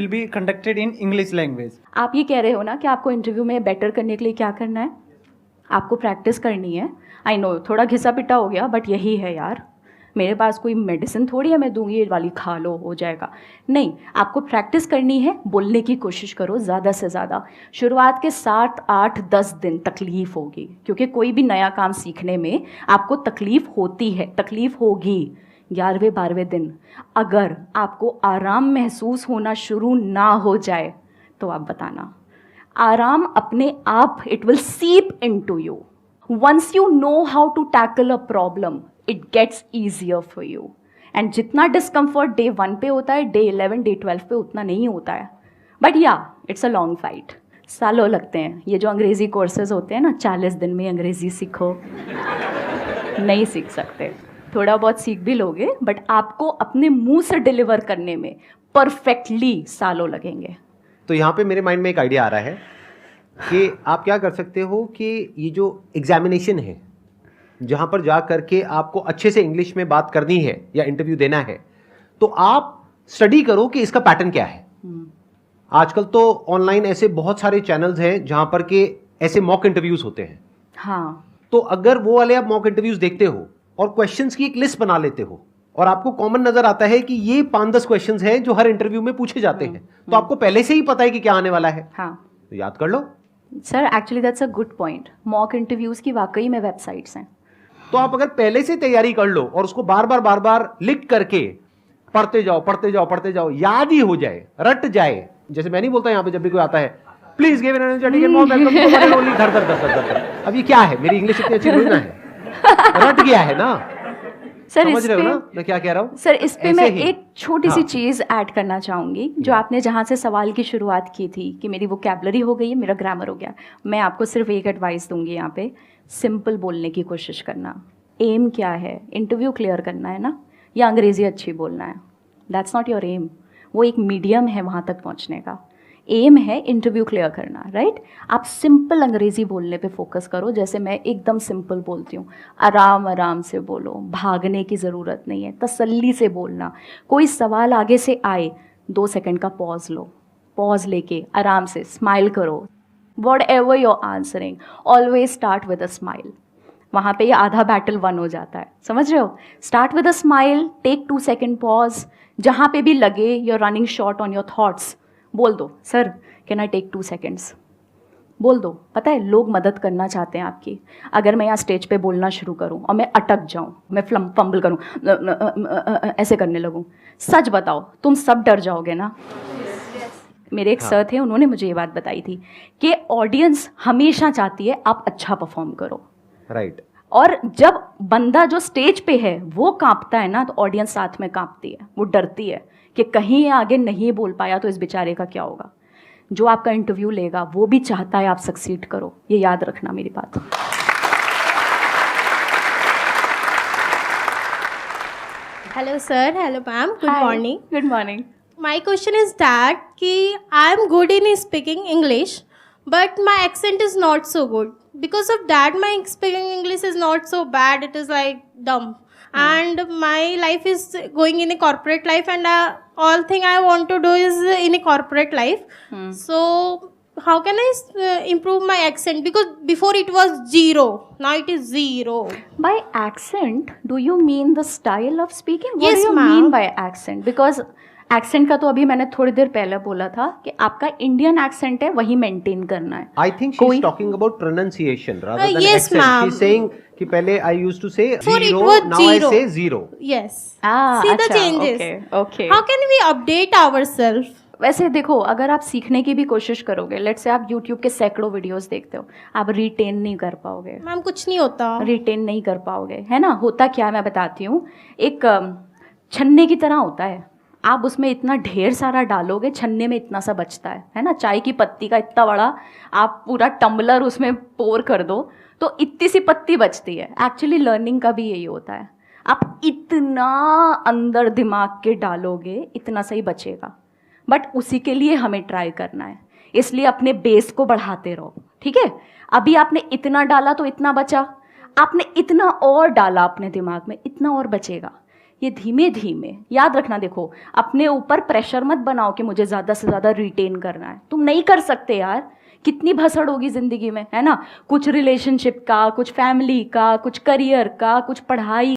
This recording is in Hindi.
will be conducted in English language. आप ये कह रहे हो ना कि आपको इंटरव्यू में बेटर करने के लिए क्या करना है, आपको प्रैक्टिस करनी है. आई नो थोड़ा घिसा पिटा हो गया, बट यही है यार. मेरे पास कोई मेडिसिन थोड़ी है मैं दूंगी ये वाली खा लो हो जाएगा. नहीं, आपको प्रैक्टिस करनी है. बोलने की कोशिश करो ज़्यादा से ज़्यादा. शुरुआत के 7, 8, 10 दिन तकलीफ़ होगी, क्योंकि कोई भी नया काम सीखने में आपको तकलीफ़ होती है, तकलीफ़ होगी. 11वें 12वें दिन अगर आपको आराम महसूस होना शुरू ना हो जाए तो आप बताना. आराम अपने आप it will seep into you. Once you know how to tackle a problem it gets easier for you. And जितना डिस्कम्फर्ट डे 1 पे होता है, डे 11, डे 12 पे उतना नहीं होता है. बट या इट्स अ लॉन्ग फाइट. सालों लगते हैं. ये जो अंग्रेज़ी कोर्सेज होते हैं ना, 40 दिन में अंग्रेज़ी सीखो, नहीं सीख सकते. थोड़ा बहुत सीख भी लोगे, बट आपको अपने मुंह से डिलीवर करने में परफेक्टली सालों लगेंगे. तो यहाँ पे मेरे माइंड में एक आइडिया आ रहा है कि आप क्या कर सकते हो कि ये जो एग्जामिनेशन है जहाँ पर जा करके आपको अच्छे से इंग्लिश में बात करनी है या इंटरव्यू देना है, तो आप स्टडी करो कि इसका पैटर्न क्या है. आजकल तो ऑनलाइन ऐसे बहुत सारे चैनल्स हैं जहाँ पर के ऐसे मॉक इंटरव्यूज होते हैं. हाँ, तो अगर वो वाले आप मॉक इंटरव्यूज देखते हो और क्वेश्चंस की एक लिस्ट बना लेते हो और आपको कॉमन नजर आता है कि ये 5-10 क्वेश्चंस हैं जो हर इंटरव्यू में पूछे जाते हैं, तो आपको पहले से ही पता है कि क्या आने वाला है. हाँ तो याद कर लो. Sir, actually that's a good point. Mock interviews की वाकई में वेबसाइट्स हैं. तो आप अगर पहले से तैयारी कर लो और उसको बार बार लिख करके पढ़ते जाओ, याद ही हो जाए, रट जाए. जैसे मैं नहीं बोलता यहाँ पे जब भी कोई आता है, please give an energetic and warm welcome, धर. अब ये क्या है, मेरी इंग्लिश इतनी अच्छी थोड़ी ना है, रट गया है ना. सर समझ रहे हो ना मैं क्या कह रहा हूँ. सर इस पे मैं ही. एक छोटी सी हाँ. चीज़ ऐड करना चाहूँगी. जो आपने जहाँ से सवाल की शुरुआत की थी कि मेरी वोकैबुलरी हो गई है, मेरा ग्रामर हो गया, मैं आपको सिर्फ एक एडवाइस दूंगी यहाँ पे. सिंपल बोलने की कोशिश करना. एम क्या है? इंटरव्यू क्लियर करना है ना, या अंग्रेज़ी अच्छी बोलना है? That's not your aim. वो एक मीडियम है वहाँ तक पहुँचने का. एम है इंटरव्यू क्लियर करना, राइट? आप सिंपल अंग्रेज़ी बोलने पे फोकस करो. जैसे मैं एकदम सिंपल बोलती हूँ, आराम आराम से बोलो, भागने की ज़रूरत नहीं है, तसल्ली से बोलना. कोई सवाल आगे से आए, 2 सेकंड का पॉज लो, पॉज लेके आराम से स्माइल करो. Whatever you are answering, always start with a smile. वहाँ पे ये आधा बैटल वन हो जाता है, समझ रहे हो? Start with a smile, take 2 second pause. जहाँ पे भी लगे you are running short on your thoughts, बोल दो, sir can I take 2 seconds. बोल दो. पता है लोग मदद करना चाहते हैं आपकी. अगर मैं यहाँ स्टेज पे बोलना शुरू करूँ और मैं अटक जाऊँ, मैं फंबल करूँ, ऐसे करने लगूँ, सच बताओ तुम सब डर जाओगे ना? मेरे एक सर थे, उन्होंने मुझे ये बात बताई थी कि ऑडियंस हमेशा चाहती है आप अच्छा परफॉर्म करो. राइट. और जब बंदा जो स्टेज पे है वो कांपता है ना, तो ऑडियंस साथ में कांपती है, वो डरती है कि कहीं ये आगे नहीं बोल पाया तो इस बेचारे का क्या होगा. जो आपका इंटरव्यू लेगा वो भी चाहता है आप सक्सीड करो. ये याद रखना मेरी बात. Hello sir, hello ma'am, good morning. Good morning. My question is that कि I am good in speaking English, but my accent is not so good. Because of that, my speaking English is not so bad. It is like dumb. And my life is going in a corporate life, and all thing I want to do is in a corporate life. So how can I improve my accent? Because before it was 0, now it is 0. By accent, do you mean the style of speaking? What Yes, do you ma'am. mean by accent? Because accent का तो अभी मैंने थोड़ी देर पहले बोला था कि आपका इंडियन एक्सेंट है वही मेंटेन करना है. I think she's talking about pronunciation rather than yes, accent. ma'am. She's saying कि पहले I used to say Before it 0, was now 0. I say 0. Yes. See the changes. Okay. How can we update ourselves? वैसे देखो, अगर आप सीखने की भी कोशिश करोगे, लेट्स से आप YouTube के सैकड़ों वीडियोस देखते हो, आप रिटेन नहीं कर पाओगे. मैम कुछ नहीं होता. रिटेन नहीं कर पाओगे, है ना? होता क्या मैं बताती हूँ. एक छन्ने की तरह होता है. आप उसमें इतना ढेर सारा डालोगे, छन्ने में इतना सा बचता है ना? चाय की पत्ती का इतना बड़ा आप पूरा टम्बलर उसमें पोर कर दो तो इतनी सी पत्ती बचती है. एक्चुअली लर्निंग का भी यही होता है. आप इतना अंदर दिमाग के डालोगे, इतना सही बचेगा. बट उसी के लिए हमें ट्राई करना है. इसलिए अपने बेस को बढ़ाते रहो, ठीक है? अभी आपने इतना डाला तो इतना बचा, आपने इतना और डाला अपने दिमाग में, इतना और बचेगा. ये धीमे धीमे याद रखना। देखो, अपने ऊपर प्रेशर मत बनाओ कि मुझे ज़्यादा से ज़्यादा रिटेन करना है, तुम नहीं कर सकते यार। कितनी भसड़ होगी ज़िंदगी में, है ना, कुछ रिलेशनशिप का, कुछ फैमिली का, कुछ करियर का, कुछ पढ़ाई